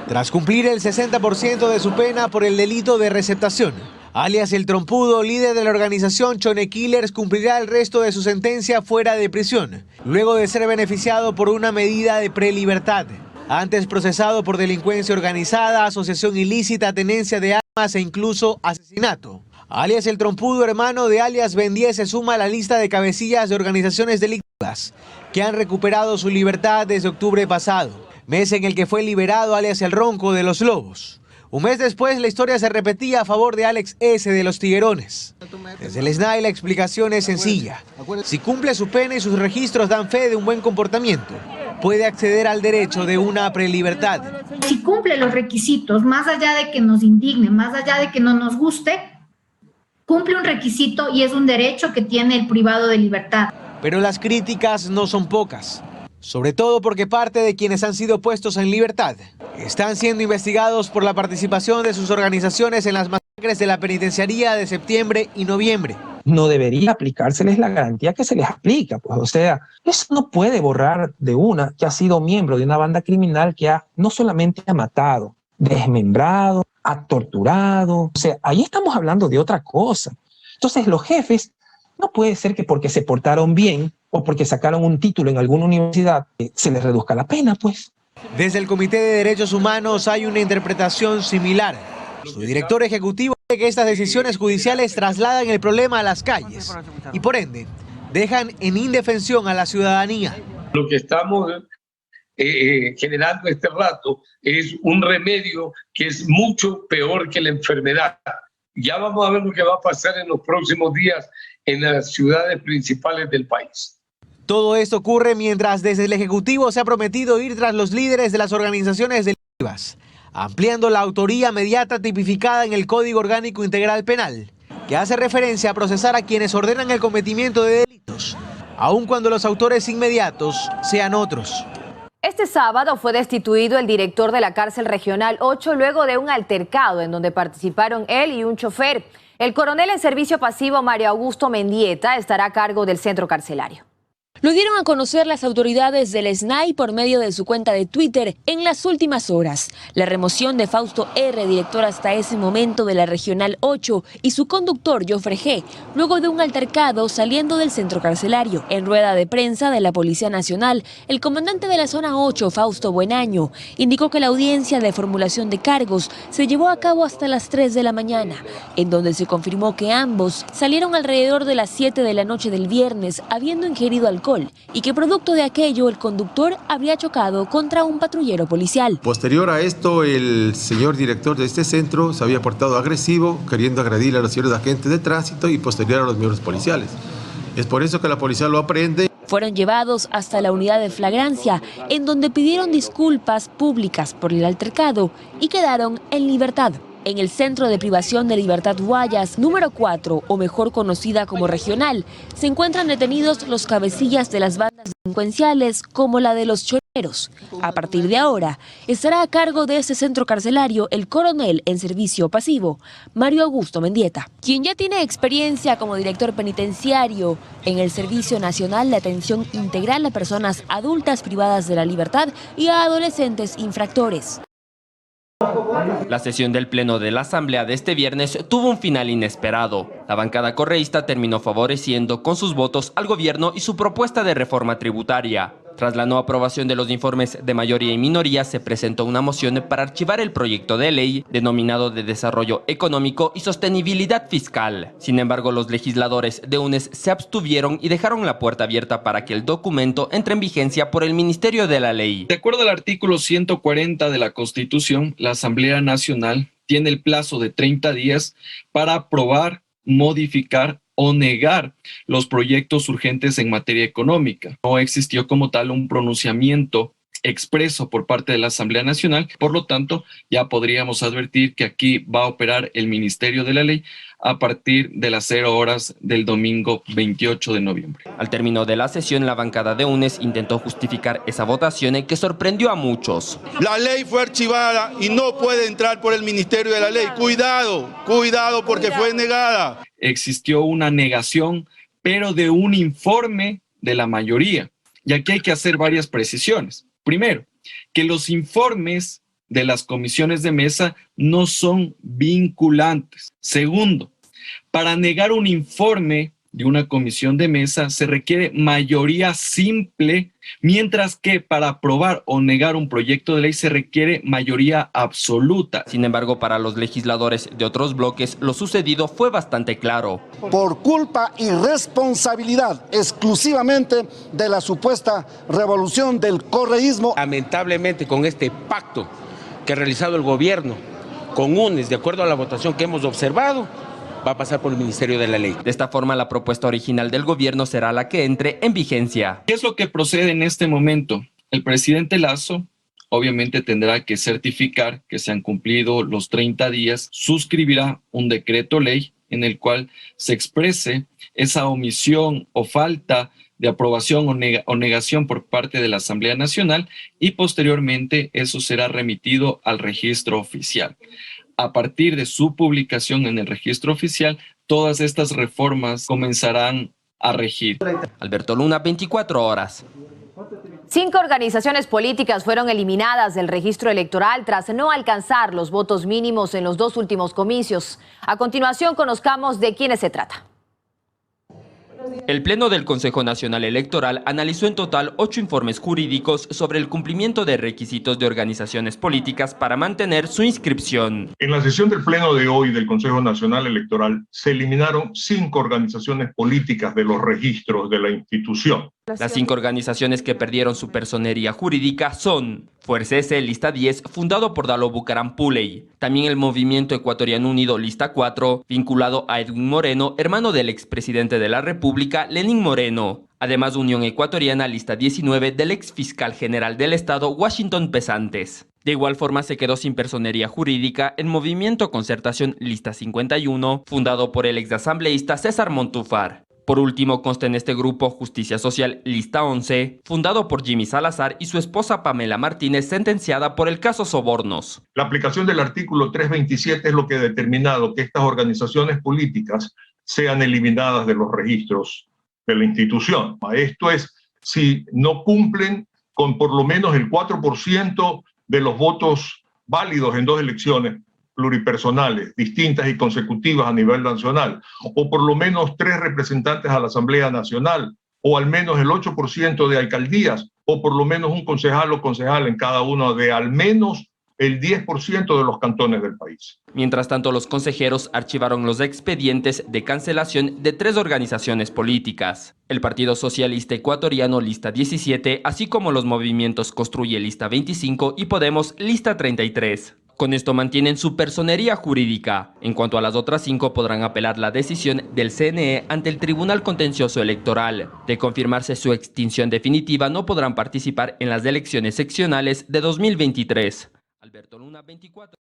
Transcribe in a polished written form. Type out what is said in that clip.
Tras cumplir el 60% de su pena por el delito de receptación, alias El Trompudo, líder de la organización Chone Killers, cumplirá el resto de su sentencia fuera de prisión, luego de ser beneficiado por una medida de prelibertad. Antes procesado por delincuencia organizada, asociación ilícita, tenencia de armas e incluso asesinato. Alias El Trompudo, hermano de alias Ben 10, se suma a la lista de cabecillas de organizaciones delictivas que han recuperado su libertad desde octubre pasado, mes en el que fue liberado alias El Ronco de los Lobos. Un mes después, la historia se repetía a favor de Alex S. de los Tiguerones. Desde el SNAI la explicación es sencilla. Si cumple su pena y sus registros dan fe de un buen comportamiento, puede acceder al derecho de una prelibertad. Si cumple los requisitos, más allá de que nos indigne, más allá de que no nos guste, cumple un requisito y es un derecho que tiene el privado de libertad. Pero las críticas no son pocas, sobre todo porque parte de quienes han sido puestos en libertad están siendo investigados por la participación de sus organizaciones en las masacres de la penitenciaría de septiembre y noviembre. No debería aplicárseles la garantía que se les aplica, pues, o sea, eso no puede borrar de una que ha sido miembro de una banda criminal que no solamente ha matado, desmembrado, ha torturado, o sea, ahí estamos hablando de otra cosa. Entonces los jefes, no puede ser que porque se portaron bien o porque sacaron un título en alguna universidad, se les reduzca la pena, pues. Desde el Comité de Derechos Humanos hay una interpretación similar. Su director ejecutivo dice que estas decisiones judiciales trasladan el problema a las calles y por ende dejan en indefensión a la ciudadanía. Lo que estamos generando este rato es un remedio que es mucho peor que la enfermedad. Ya vamos a ver lo que va a pasar en los próximos días en las ciudades principales del país. Todo esto ocurre mientras desde el Ejecutivo se ha prometido ir tras los líderes de las organizaciones delictivas, ampliando la autoría mediata tipificada en el Código Orgánico Integral Penal, que hace referencia a procesar a quienes ordenan el cometimiento de delitos, aun cuando los autores inmediatos sean otros. Este sábado fue destituido el director de la cárcel regional 8 luego de un altercado en donde participaron él y un chofer. El coronel en servicio pasivo Mario Augusto Mendieta estará a cargo del centro carcelario. Lo dieron a conocer las autoridades del SNAI por medio de su cuenta de Twitter en las últimas horas. La remoción de Fausto R., director hasta ese momento de la Regional 8, y su conductor, Jofre G., luego de un altercado saliendo del centro carcelario. En rueda de prensa de la Policía Nacional, el comandante de la Zona 8, Fausto Buenaño, indicó que la audiencia de formulación de cargos se llevó a cabo hasta las 3 de la mañana, en donde se confirmó que ambos salieron alrededor de las 7 de la noche del viernes, habiendo ingerido alcohol, y que producto de aquello el conductor habría chocado contra un patrullero policial. Posterior a esto, el señor director de este centro se había portado agresivo, queriendo agredir a los señores agentes de tránsito y posterior a los miembros policiales. Es por eso que la policía lo aprehende. Fueron llevados hasta la unidad de flagrancia, en donde pidieron disculpas públicas por el altercado y quedaron en libertad. En el Centro de Privación de Libertad Guayas, número 4, o mejor conocida como Regional, se encuentran detenidos los cabecillas de las bandas delincuenciales como la de los choreros. A partir de ahora, estará a cargo de ese centro carcelario el coronel en servicio pasivo, Mario Augusto Mendieta, quien ya tiene experiencia como director penitenciario en el Servicio Nacional de Atención Integral a Personas Adultas Privadas de la Libertad y a adolescentes infractores. La sesión del Pleno de la Asamblea de este viernes tuvo un final inesperado. La bancada correísta terminó favoreciendo con sus votos al gobierno y su propuesta de reforma tributaria. Tras la no aprobación de los informes de mayoría y minoría, se presentó una moción para archivar el proyecto de ley denominado de Desarrollo Económico y Sostenibilidad Fiscal. Sin embargo, los legisladores de UNES se abstuvieron y dejaron la puerta abierta para que el documento entre en vigencia por el Ministerio de la Ley. De acuerdo al artículo 140 de la Constitución, la Asamblea Nacional tiene el plazo de 30 días para aprobar, modificar o negar los proyectos urgentes en materia económica. No existió como tal un pronunciamiento expreso por parte de la Asamblea Nacional, por lo tanto ya podríamos advertir que aquí va a operar el Ministerio de la Ley a partir de las 0 horas del domingo 28 de noviembre. Al término de la sesión, la bancada de UNES intentó justificar esa votación que sorprendió a muchos. La ley fue archivada y no puede entrar por el Ministerio de la Ley. Cuidado, cuidado porque fue negada. Existió una negación, pero de un informe de la mayoría. Y aquí hay que hacer varias precisiones. Primero, que los informes de las comisiones de mesa no son vinculantes. Segundo, para negar un informe de una comisión de mesa se requiere mayoría simple, mientras que para aprobar o negar un proyecto de ley se requiere mayoría absoluta. Sin embargo, para los legisladores de otros bloques, lo sucedido fue bastante claro. Por culpa y responsabilidad exclusivamente de la supuesta revolución del correísmo. Lamentablemente, con este pacto que ha realizado el gobierno con UNES, de acuerdo a la votación que hemos observado, va a pasar por el Ministerio de la Ley. De esta forma, la propuesta original del gobierno será la que entre en vigencia. ¿Qué es lo que procede en este momento? El presidente Lasso obviamente tendrá que certificar que se han cumplido los 30 días, suscribirá un decreto ley en el cual se exprese esa omisión o falta de aprobación o negación por parte de la Asamblea Nacional y posteriormente eso será remitido al registro oficial. A partir de su publicación en el registro oficial, todas estas reformas comenzarán a regir. Alberto Luna, 24 horas. 5 organizaciones políticas fueron eliminadas del registro electoral tras no alcanzar los votos mínimos en los 2 últimos comicios. A continuación, conozcamos de quiénes se trata. El Pleno del Consejo Nacional Electoral analizó en total 8 informes jurídicos sobre el cumplimiento de requisitos de organizaciones políticas para mantener su inscripción. En la sesión del Pleno de hoy del Consejo Nacional Electoral se eliminaron 5 organizaciones políticas de los registros de la institución. Las 5 organizaciones que perdieron su personería jurídica son Fuerza S, lista 10, fundado por Dalo Bucaram Puley. También el Movimiento Ecuatoriano Unido, lista 4, vinculado a Edwin Moreno, hermano del expresidente de la República, Lenín Moreno. Además, Unión Ecuatoriana, lista 19, del exfiscal general del Estado, Washington Pesantes. De igual forma, se quedó sin personería jurídica el Movimiento Concertación, lista 51, fundado por el exasambleísta César Montúfar. Por último, consta en este grupo Justicia Social, lista 11, fundado por Jimmy Salazar y su esposa Pamela Martínez, sentenciada por el caso Sobornos. La aplicación del artículo 327 es lo que ha determinado que estas organizaciones políticas sean eliminadas de los registros de la institución. Esto es, si no cumplen con por lo menos el 4% de los votos válidos en 2 elecciones pluripersonales, distintas y consecutivas a nivel nacional, o por lo menos 3 representantes a la Asamblea Nacional, o al menos el 8% de alcaldías, o por lo menos un concejal o concejal en cada uno de al menos el 10% de los cantones del país. Mientras tanto, los consejeros archivaron los expedientes de cancelación de 3 organizaciones políticas. El Partido Socialista Ecuatoriano, lista 17, así como los movimientos Construye, lista 25, y Podemos, lista 33. Con esto mantienen su personería jurídica. En cuanto a las otras 5, podrán apelar la decisión del CNE ante el Tribunal Contencioso Electoral. De confirmarse su extinción definitiva, no podrán participar en las elecciones seccionales de 2023. Alberto Luna, 24.